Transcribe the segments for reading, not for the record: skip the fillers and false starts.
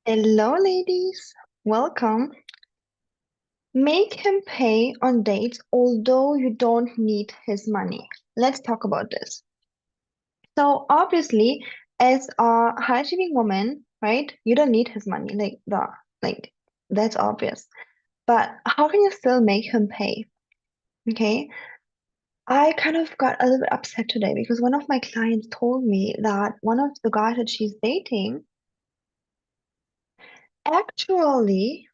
Hello, ladies. Welcome. Make him pay on dates, although you don't need his money. Let's talk about this. So, obviously, as a high-achieving woman, right, you don't need his money. Like that's obvious. But how can you still make him pay? Okay. I kind of got a little bit upset today because one of my clients told me that one of the guys that she's dating actually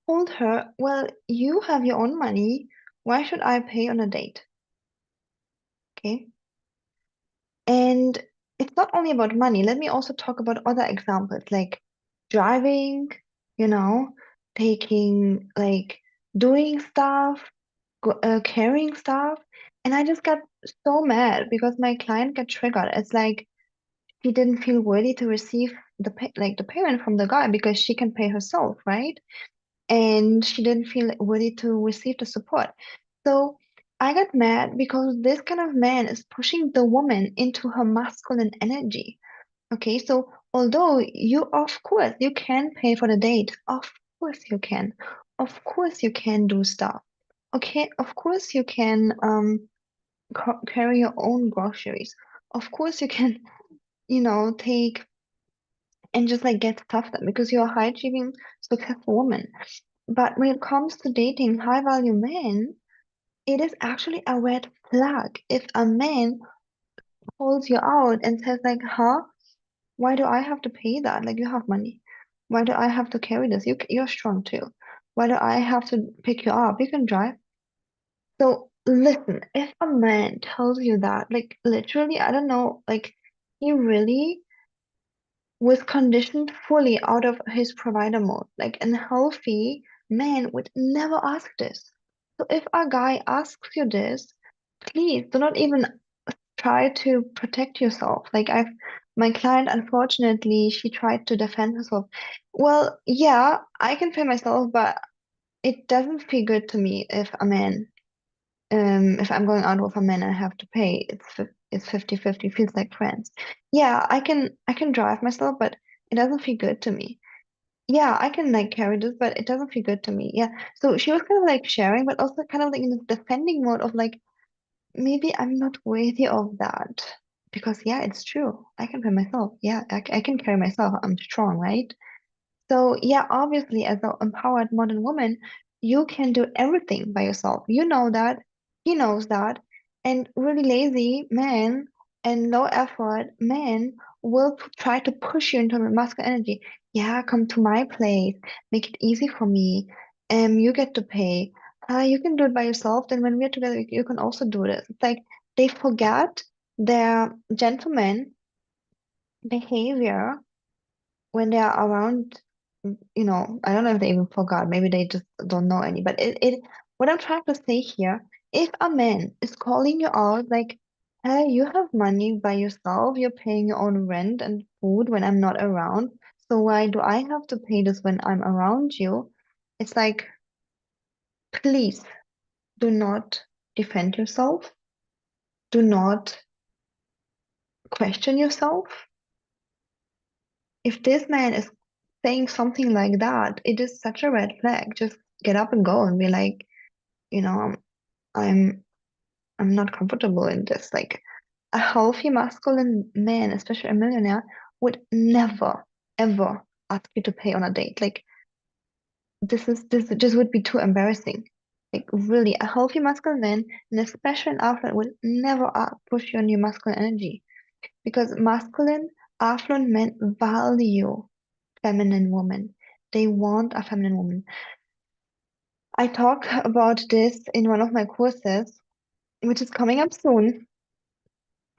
told her, well, you have your own money. Why should I pay on a date? Okay. And it's not only about money. Let me also talk about other examples like driving, you know, taking, like doing stuff, carrying stuff. And I just got so mad because my client got triggered. It's like she didn't feel worthy to receive the payment from the guy because she can pay herself, right? And she didn't feel worthy to receive the support. So I got mad because this kind of man is pushing the woman into her masculine energy. Okay, so although you, of course, you can pay for the date, of course you can. Of course you can do stuff. Okay, of course you can carry your own groceries. Of course you can, take and just like get stuff done because you're a high achieving, successful woman. But when it comes to dating high value men, it is actually a red flag if a man calls you out and says like, huh, why do I have to pay that? Like you have money. Why do I have to carry this? You're strong too. Why do I have to pick you up? You can drive. So listen, if a man tells you that, like literally, I don't know, like he really was conditioned fully out of his provider mode. Like a healthy man would never ask this. So if a guy asks you this, please do not even try to protect yourself. My client, unfortunately, she tried to defend herself. Well, yeah, I can pay myself, but it doesn't feel good to me if I'm going out with a man and I have to pay. It's 50-50, feels like friends. Yeah, I can drive myself, but it doesn't feel good to me. Yeah, I can like carry this, but it doesn't feel good to me. Yeah. So she was kind of like sharing, but also kind of like in this defending mode of like, maybe I'm not worthy of that. Because yeah, it's true. I can pay myself. Yeah, I can carry myself. I'm strong, right? So yeah, obviously, as an empowered modern woman, you can do everything by yourself. You know that, he knows that, and really lazy men and low effort men will try to push you into masculine energy. Yeah, come to my place, make it easy for me. You get to pay. You can do it by yourself. Then when we're together, you can also do this. It's like they forget their gentleman behavior when they are around, I don't know if they even forgot, maybe they just don't know any, but what I'm trying to say here, if a man is calling you out like, hey, you have money by yourself, you're paying your own rent and food when I'm not around, so why do I have to pay this when I'm around you? It's like, please do not defend yourself, do not question yourself. If this man is saying something like that, it is such a red flag. Just get up and go and be like, you know, I'm I'm not comfortable in this. Like a healthy masculine man, especially a millionaire, would never, ever ask you to pay on a date. Like this just would be too embarrassing. Like really, a healthy masculine man, and especially an affluent, would never push you on your masculine energy because masculine, affluent men value feminine women. They want a feminine woman. I talk about this in one of my courses, which is coming up soon.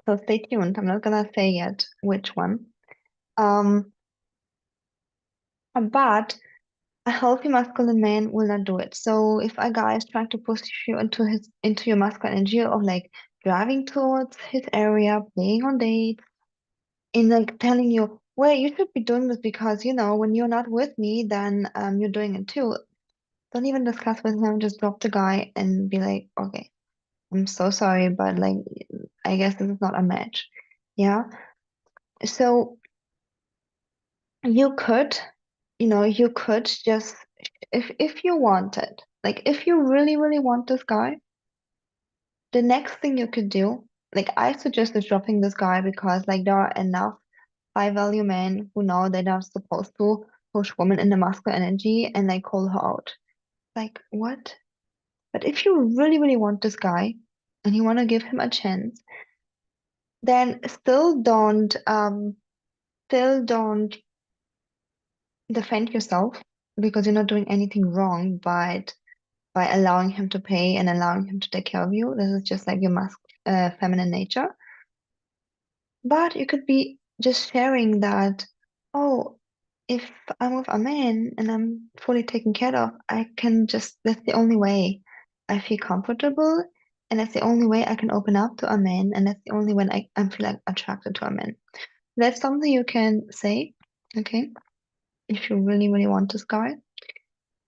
So stay tuned. I'm not gonna say yet which one. Um, but a healthy masculine man will not do it. So if a guy is trying to push you into your masculine energy of like driving towards his area, playing on dates, and like telling you, well, you should be doing this because when you're not with me, then you're doing it too. Don't even discuss with him. Just drop the guy and be like, okay, I'm so sorry, but like, I guess this is not a match. Yeah. So you could, you could just, if you wanted, like if you really, really want this guy, the next thing you could do, like I suggested dropping this guy because like there are enough high value men who know they're not supposed to push women in the masculine energy and like call her out. Like, what? But if you really, really want this guy and you want to give him a chance, then still don't defend yourself because you're not doing anything wrong by allowing him to pay and allowing him to take care of you. This is just like your feminine nature. But you could be just sharing that, oh, if I'm with a man and I'm fully taken care of, that's the only way I feel comfortable. And that's the only way I can open up to a man. And that's the only when I feel like attracted to a man. That's something you can say, okay, if you really, really want this guy.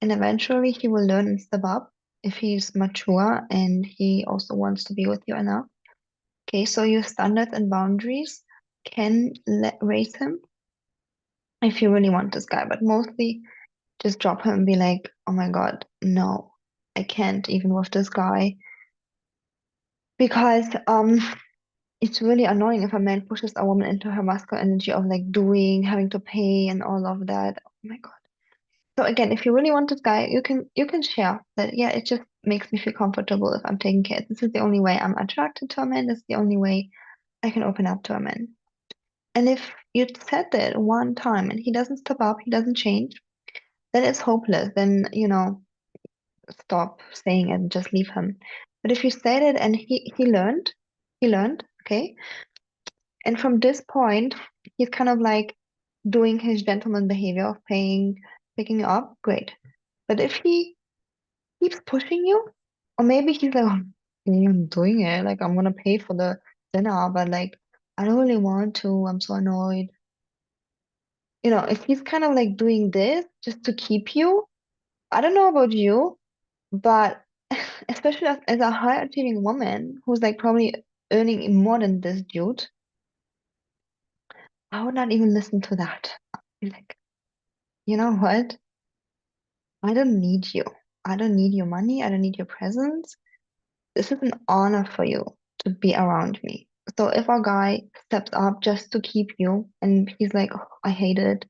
And eventually he will learn and step up if he's mature and he also wants to be with you enough. Okay, so your standards and boundaries can raise him if you really want this guy, but mostly just drop him and be like, oh my God, no, I can't even with this guy because it's really annoying if a man pushes a woman into her masculine energy of like doing, having to pay and all of that. Oh my God. So again, if you really want this guy, you can share that, yeah, it just makes me feel comfortable if I'm taking care. This is the only way I'm attracted to a man. This is the only way I can open up to a man. And if you said that one time and he doesn't step up, he doesn't change, then it's hopeless. Then, stop saying it and just leave him. But if you said it and he learned, okay? And from this point, he's kind of like doing his gentleman behavior of picking you up, great. But if he keeps pushing you, or maybe he's like, oh, I'm doing it, like I'm gonna pay for the dinner, but like I don't really want to, I'm so annoyed. If he's kind of like doing this just to keep you, I don't know about you, but especially as a high achieving woman who's like probably earning more than this dude, I would not even listen to that. I'd be like, you know what? I don't need you. I don't need your money. I don't need your presence. This is an honor for you to be around me. So if a guy steps up just to keep you and he's like, oh, I hate it.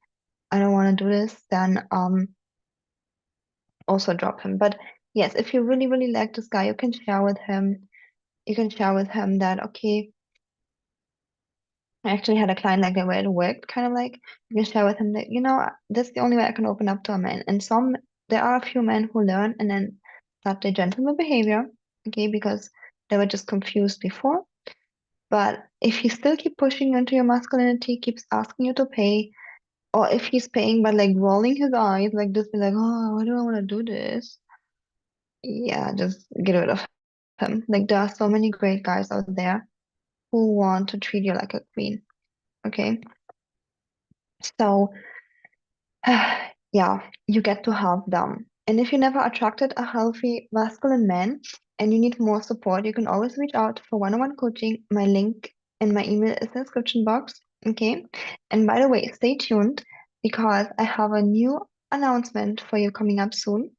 I don't want to do this, then also drop him. But yes, if you really, really like this guy, you can share with him. You can share with him that, okay, I actually had a client like that where it worked, kind of like you can share with him that, that's the only way I can open up to a man. And there are a few men who learn and then start their gentleman behavior, okay, because they were just confused before. But if he still keep pushing you into your masculinity, keeps asking you to pay, or if he's paying but like rolling his eyes, like just be like, oh, why do I want to do this? Yeah, just get rid of him. Like there are so many great guys out there who want to treat you like a queen. Okay. So yeah, you get to have them. And if you never attracted a healthy masculine man and you need more support, you can always reach out for one-on-one coaching. My link and my email is in the description box. Okay. And by the way, stay tuned because I have a new announcement for you coming up soon.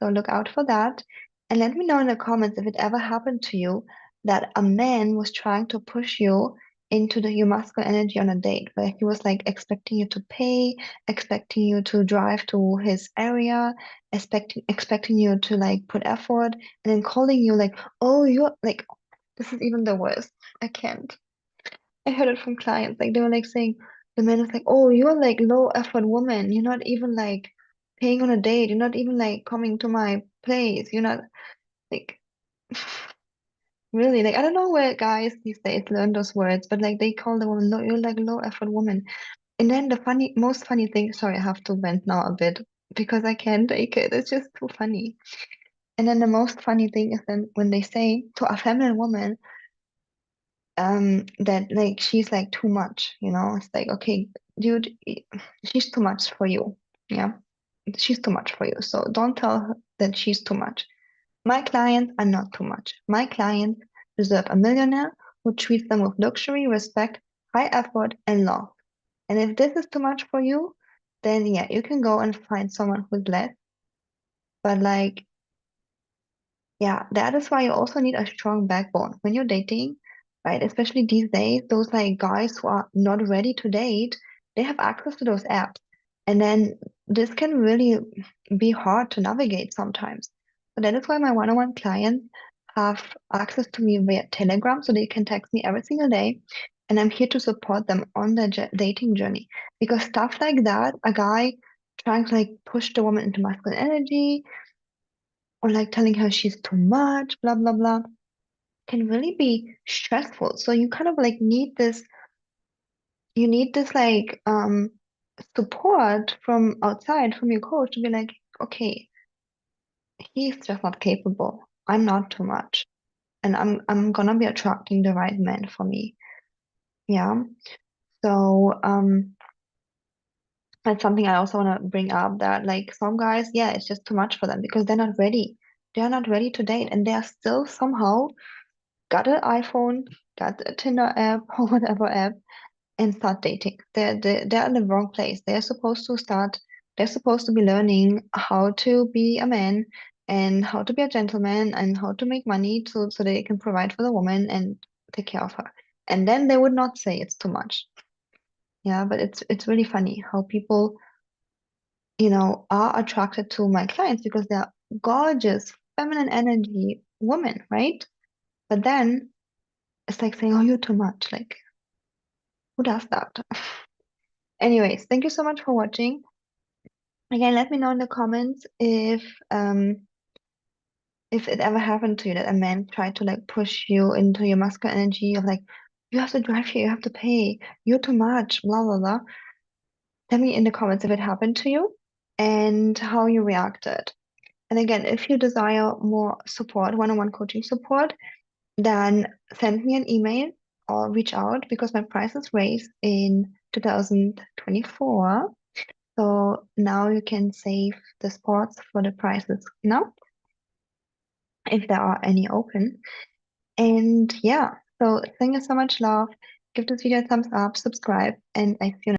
So look out for that. And let me know in the comments if it ever happened to you that a man was trying to push you into your masculine energy on a date, where he was like expecting you to pay, expecting you to drive to his area, expecting you to like put effort, and then calling you like, oh, you're like, this is even the worst. I can't. I heard it from clients. Like they were like saying, the man is like, oh, you're like low effort woman. You're not even like paying on a date. You're not even like coming to my place. You're not like really like I don't know where guys these days learn those words, but like they call the woman low, you're like low effort woman. And then the most funny thing, sorry, I have to vent now a bit because I can't take it. It's just too funny. And then the most funny thing is then when they say to a feminine woman, that like she's like too much, it's like, okay, dude, she's too much for you. Yeah, she's too much for you, so don't tell her that she's too much. My clients are not too much. My clients deserve a millionaire who treats them with luxury, respect, high effort, and love. And if this is too much for you, then yeah, you can go and find someone who's less. But like, yeah, that is why you also need a strong backbone when you're dating, right? Especially these days, those like guys who are not ready to date, they have access to those apps. And then this can really be hard to navigate sometimes. So that is why my one-on-one clients have access to me via Telegram, so they can text me every single day. And I'm here to support them on their dating journey. Because stuff like that, a guy trying to like push the woman into masculine energy, or like telling her she's too much, blah, blah, blah, can really be stressful. So you kind of like need this like support from outside, from your coach to be like, okay, he's just not capable. I'm not too much. And I'm gonna be attracting the right man for me. Yeah. So that's something I also wanna bring up, that like some guys, yeah, it's just too much for them because they're not ready. They're not ready to date and they're still somehow got an iPhone, got a Tinder app or whatever app, and start dating. They're in the wrong place. They're supposed to be learning how to be a man and how to be a gentleman and how to make money so they can provide for the woman and take care of her. And then they would not say it's too much. Yeah, but it's really funny how people, are attracted to my clients because they're gorgeous, feminine energy women, right? But then it's like saying, oh, you're too much. Like, who does that? Anyways, thank you so much for watching. Again, let me know in the comments if it ever happened to you that a man tried to like push you into your masculine energy of like, you have to drive here, you have to pay, you're too much, blah blah blah. Tell me in the comments if it happened to you and how you reacted. And again, if you desire more support, one-on-one coaching support, then send me an email or reach out because my prices raised in 2024. So now you can save the spots for the prices now, if there are any open. And yeah, so thank you so much, love. Give this video a thumbs up, subscribe, and I see you